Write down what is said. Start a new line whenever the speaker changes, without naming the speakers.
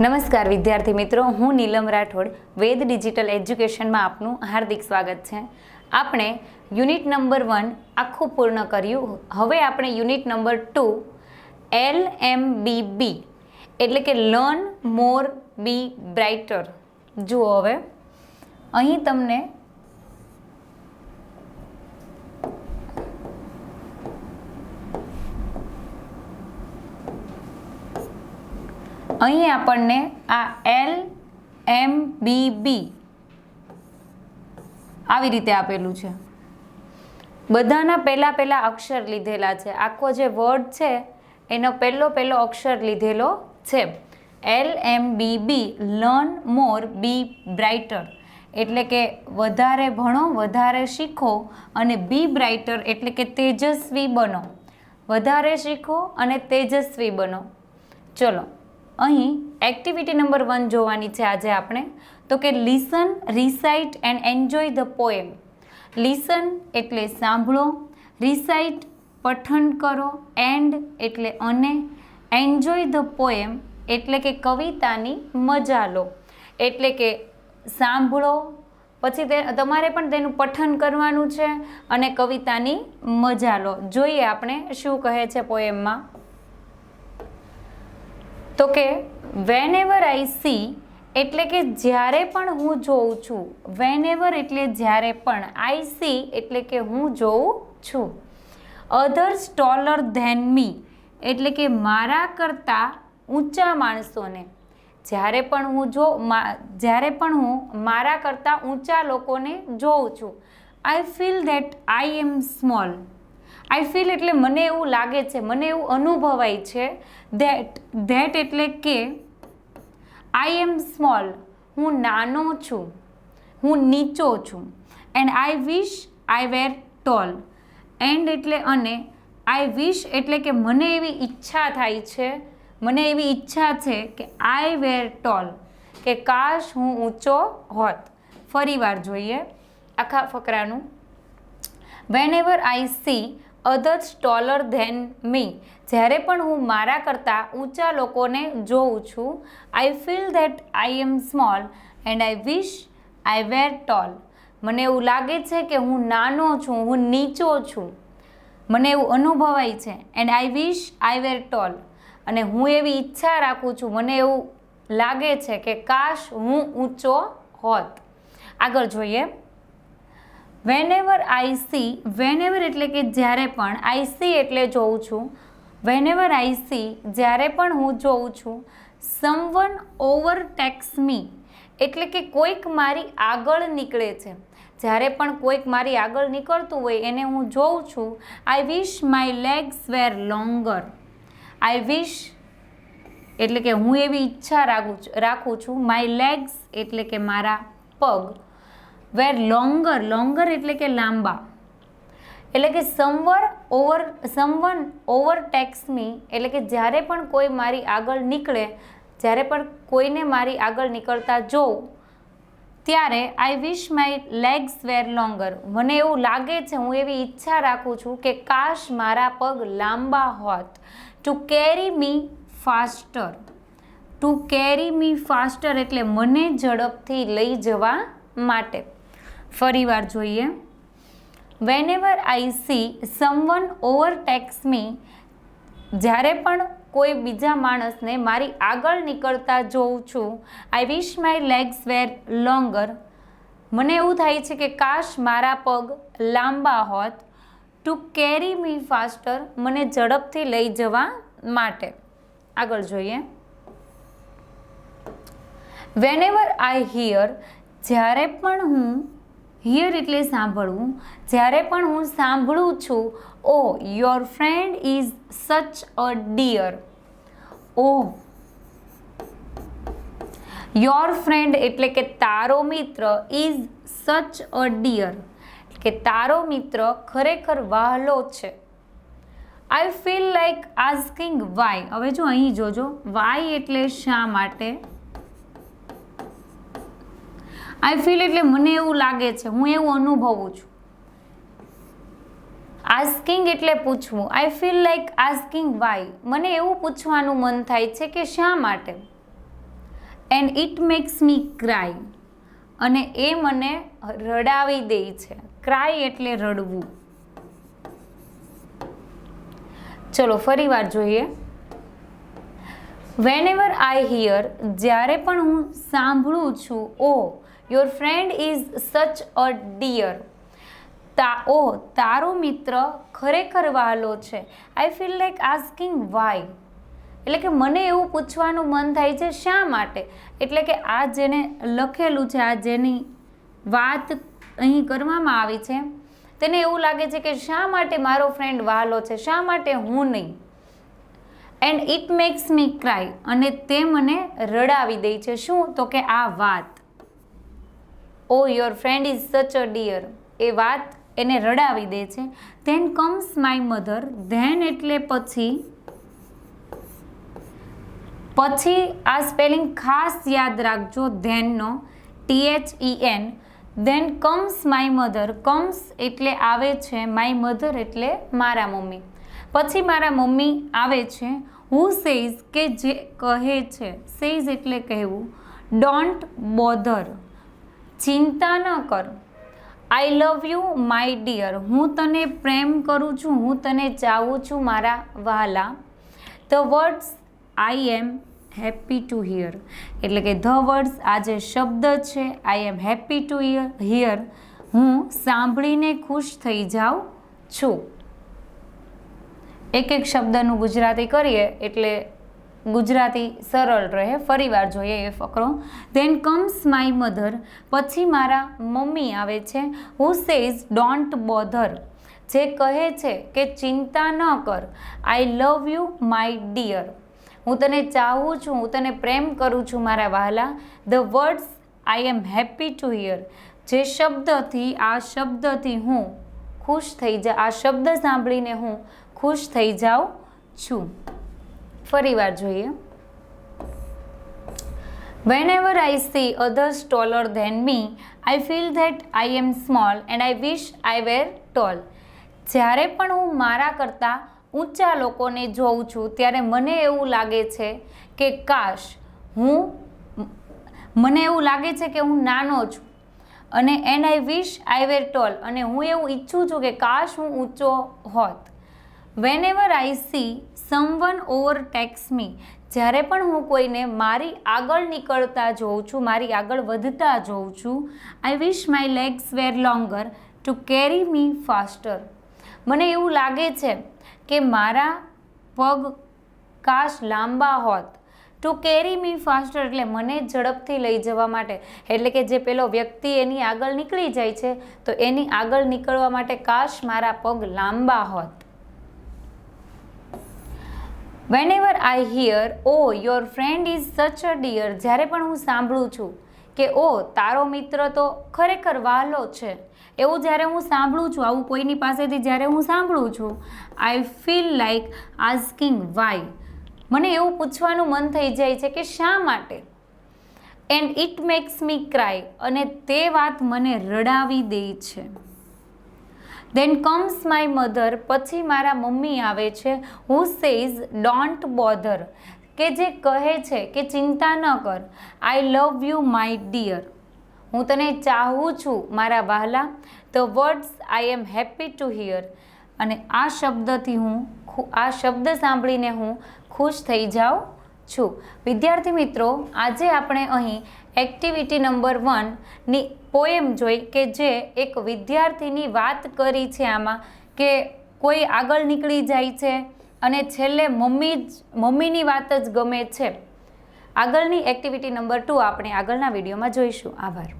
નમસ્કાર વિદ્યાર્થી મિત્રો, હું નીલમ રાઠોડ. વેદ ડિજિટલ એજ્યુકેશનમાં આપનું હાર્દિક સ્વાગત છે. આપણે યુનિટ નંબર 1 આખું પૂર્ણ કર્યું. હવે આપણે યુનિટ નંબર 2 LMBB એટલે કે લર્ન મોર બી બ્રાઇટર જુઓ. હવે અહીં તમને અહીં આપણને આ LMBB આવી રીતે આપેલું છે. બધાના પહેલા અક્ષર લીધેલા છે. આખો જે વર્ડ છે એનો પહેલો અક્ષર લીધેલો છે. LMBB લર્ન મોર બી બ્રાઇટર એટલે કે વધારે ભણો, વધારે શીખો અને બી બ્રાઇટર એટલે કે તેજસ્વી બનો. વધારે શીખો અને તેજસ્વી બનો. ચલો, અહીં એક્ટિવિટી નંબર 1 જોવાની છે આજે આપણે. તો કે listen, recite and enjoy the poem. Listen એટલે સાંભળો, રિસાઇટ પઠન કરો, એન્ડ એટલે અને, એન્જોય ધ પોએમ એટલે કે કવિતાની મજા લો. એટલે કે સાંભળો, પછી તમારે પણ તેનું પઠન કરવાનું છે અને કવિતાની મજા લો. જોઈએ આપણે શું કહે છે પોએમમાં. તો કે વેનએવર આઈ સી એટલે કે જ્યારે પણ હું જોઉં છું. વેનએવર એટલે જ્યારે પણ, આઈ સી એટલે કે હું જોઉં છું. અધર્સ ટોલર ધેન મી એટલે કે મારા કરતાં ઊંચા માણસોને. જ્યારે પણ હું મારા કરતાં ઊંચા લોકોને જોઉં છું. I feel that I am small. I feel એટલે મને એવું લાગે છે, મને એવું અનુભવાય છે. ધેટ એટલે કે આઈ એમ સ્મોલ, હું નાનો છું, હું નીચો છું. And I wish I were tall. And એટલે અને, આઈ વિશ એટલે કે મને એવી ઈચ્છા થાય છે, મને એવી ઈચ્છા છે કે આઈ વેર ટોલ કે કાશ હું ઊંચો હોત. ફરી વાર જોઈએ આખા ફકરાનું. Whenever I see others taller than me, જ્યારે પણ હું મારા કરતાં ઊંચા લોકોને જોઉં છું. I feel that I am small and I wish I were tall. મને એવું લાગે છે કે હું નાનો છું, હું નીચો છું, મને એવું અનુભવાય છે. And I wish I were toll અને હું એવી ઈચ્છા રાખું છું, મને એવું લાગે છે કે કાશ હું ઊંચો હોત. આગળ જોઈએ. વેનએવર આઈ સી, વેનએવર એટલે કે જ્યારે પણ, આઈ સી એટલે જોઉં છું. વેનએવર આઈ સી જ્યારે પણ હું જોઉં છું. સમવન ઓવરટેક્સ મી એટલે કે કોઈક મારી આગળ નીકળે છે. જ્યારે પણ કોઈક મારી આગળ નીકળતું હોય એને હું જોઉં છું. I wish my legs were longer. આઈ વિશ એટલે કે હું એવી ઈચ્છા રાખું છું. માય લેગ્સ એટલે કે મારા પગ. વેર લોંગર, લોંગર એટલે કે લાંબા. એટલે કે સમવન ઓવરટેક્સ મી એટલે કે જ્યારે પણ કોઈ મારી આગળ નીકળે, જ્યારે પણ કોઈને મારી આગળ નીકળતા જોઉં ત્યારે આઈ wish my legs were longer. મને એવું લાગે છે, હું એવી ઈચ્છા રાખું છું કે કાશ મારા પગ લાંબા હોત. Two carry me faster. Two carry me faster એટલે મને ઝડપથી લઈ જવા માટે. ફરી વાર જોઈએ. વેનએવર આઈ સી સમવન ઓવરટેક્સ મી, જ્યારે પણ કોઈ બીજા માણસને મારી આગળ નીકળતા જોઉં છું. I wish my legs were longer. મને એવું થાય છે કે કાશ મારા પગ લાંબા હોત. ટુ કેરી મી ફાસ્ટર મને ઝડપથી લઈ જવા માટે. આગળ જોઈએ. વેનએવર આઈ હિયર, જ્યારે પણ હું, હિયર એટલે સાંભળવું, જ્યારે પણ હું સાંભળું છું. ઓ your friend is such a dear. O your friend એટલે કે તારો મિત્ર, ઇઝ સચ અ ડિયર કે તારો મિત્ર ખરેખર વહાલો છે. I feel like asking why. હવે જો અહીં જોજો, વાય એટલે શા માટે. આઈ ફીલ એટલે મને એવું લાગે છે, હું એવું અનુભવું છું. આસ્કિંગ એટલે પૂછવું. I feel like asking why, મને એવું પૂછવાનું મન થાય છે કે શા માટે. And it makes me cry, અને એ મને રડાવી દે છે. ક્રાય એટલે રડવું. ચલો ફરી વાર જોઈએ. વેનેવર આઈ હિયર, જ્યારે પણ હું સાંભળું છું, ઓ your friend is such a dear, તારો મિત્ર ખરેખર વહાલો છે. I feel like asking why, એટલે કે મને એવું પૂછવાનું મન થાય છે શા માટે. એટલે કે આ જેને લખેલું છે, આ જેની વાત અહીં કરવામાં આવી છે, તેને એવું લાગે છે કે શા માટે મારો ફ્રેન્ડ વહાલો છે, શા માટે હું નહીં. And it makes me cry, અને તે મને રડાવી દે છે. શું? તો કે આ વાત. ઓ your friend is such a dear, એ વાત એને રડાવી દે છે. Then comes my mother, then એટલે પછી. પછી આ સ્પેલિંગ ખાસ યાદ રાખજો, ધેનનો, THEN. Then comes my mother, comes એટલે આવે છે, માય મધર એટલે મારા મમ્મી. પછી મારા મમ્મી આવે છે. હુ સેઝ, કે જે કહે છે, સેઝ એટલે કહેવું. ડોન્ટ બોધર, ચિંતા ન કર. આઈ લવ યુ માય ડિયર, હું તને પ્રેમ કરું છું, હું તને ચાહું છું મારા વહાલા. The words I am happy to here, એટલે કે ધ વર્ડ્સ, આ જે શબ્દ છે, આઈ એમ હેપી ટુ હિયર, હું સાંભળીને ખુશ થઈ જાઉં છું. એક એક શબ્દનું ગુજરાતી કરીએ એટલે ગુજરાતી સરળ રહે. ફરી વાર જોઈએ એ ફકરો. ધેન કમ્સ માય મધર, પછી મારા મમ્મી આવે છે. હુ સેઝ ડોન્ટ બોધર, જે કહે છે કે ચિંતા ન કર. આઈ લવ યુ માય ડિયર, હું તને ચાહું છું, હું તને પ્રેમ કરું છું મારા વહાલા. The words I am happy to here, જે શબ્દથી, આ શબ્દથી હું ખુશ થઈ જા, આ શબ્દ સાંભળીને હું ખુશ થઈ જાઉં છું. ફરી વાર જોઈએ. Whenever I see others taller than me, I feel that I am small and I wish I were tall. જ્યારે પણ હું મારા કરતાં ઊંચા લોકોને જોઉં છું, ત્યારે મને એવું લાગે છે કે કાશ મને એવું લાગે છે કે હું નાનો છું. અને and I wish I were toll, અને હું એવું ઈચ્છું છું કે કાશ હું ઊંચો હોત. વેનેવર આઈ સી સમવન ઓવરટેક્સ મી, જ્યારે પણ હું કોઈને મારી આગળ નીકળતા જોઉં છું, મારી આગળ વધતા જોઉં છું. I wish my legs were longer to carry me faster, મને એવું લાગે છે કે મારા પગ કાશ લાંબા હોત. ટુ કેરી મી ફાસ્ટર એટલે મને ઝડપથી લઈ જવા માટે, એટલે કે જે પેલો વ્યક્તિ એની આગળ નીકળી જાય છે, તો એની આગળ નીકળવા માટે કાશ મારા પગ લાંબા હોત. Whenever I hear O your friend is such a dear, જ્યારે પણ હું સાંભળું છું કે ઓ તારો મિત્ર તો ખરેખર વહાલો છે, એવું જ્યારે હું સાંભળું છું, આવું કોઈની પાસેથી જ્યારે હું સાંભળું છું, I feel like asking why, મને એવું પૂછવાનું મન થઈ જાય છે કે શા માટે. And it makes me cry, અને તે વાત મને રડાવી દે છે. ધેન કમ્સ માય મધર, પછી મારા મમ્મી આવે છે. હુ સેઝ ડોન્ટ બોધર, કે જે કહે છે કે ચિંતા ન કર. આઈ લવ યુ માય ડિયર, હું તને ચાહું છું મારા વહાલા. The words I am happy to here, અને આ શબ્દથી આ શબ્દ સાંભળીને હું ખુશ થઈ જાઉં છું. વિદ્યાર્થી મિત્રો, આજે આપણે અહીં એક્ટિવિટી નંબર 1ની પોએમ જોઈ, કે જે એક વિદ્યાર્થીની વાત કરી છે આમાં, કે કોઈ આગળ નીકળી જાય છે અને છેલ્લે મમ્મીની વાત જ ગમે છે. આગળની એક્ટિવિટી નંબર 2 આપણે આગળના વિડીયોમાં જોઈશું. આભાર.